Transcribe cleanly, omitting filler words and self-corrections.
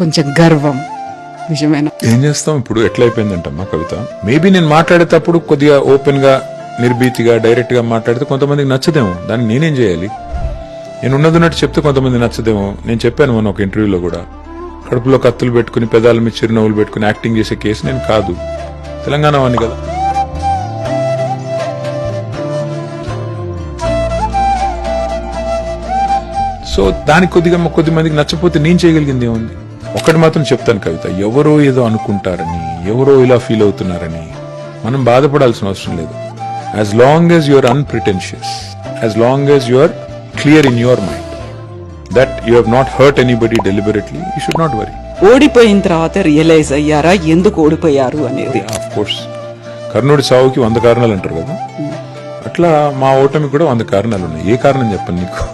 కొంచెం గర్వం. నిజమేనా? ఏం చేస్తాం ఇప్పుడు, ఎట్లా అయిపోయిందంటమ్మా కవిత, మేబీ నేను మాట్లాడేటప్పుడు కొద్దిగా ఓపెన్ గా నిర్భీతిగా డైరెక్ట్ గా మాట్లాడితే కొంతమందికి నచ్చదేమో, దానికి నేనేం చేయాలి? నేను ఉన్నట్టు చెప్తే కొంతమంది నచ్చదేమో. నేను చెప్పాను మొన్న ఒక ఇంటర్వ్యూలో కూడా, కడుపులో కత్తులు పెట్టుకుని పెదాల మీద చిరునవ్వులు పెట్టుకుని యాక్టింగ్ చేసే కేసు నేను కాదు, తెలంగాణ వాడిని కదా. సో దానికి కొద్ది మందికి నచ్చపోతే నేను చేయగలిగింది ఏముంది? ఒక్కటి మాత్రం చెప్తాను కవిత, ఎవరో ఏదో అనుకుంటారని, ఎవరో ఇలా ఫీల్ అవుతున్నారని మనం బాధపడాల్సిన అవసరం లేదు. As long as you're unpretentious, as long as you're clear in your mind that you have not hurt anybody deliberately, you should not worry. ఓడిపోయిన తర్వాత రియలైజ్ అయ్యారా ఎందుకు ఓడిపోయారు అనేది? ఆఫ్ కోర్స్, కర్ణుడి సావుకి 100 కారణాలు అంటారు కదా, అట్లా మా ఓటమి కూడా 100 కారణాలు ఉన్నాయి. ఏ కారణం చెప్పండి నీకు?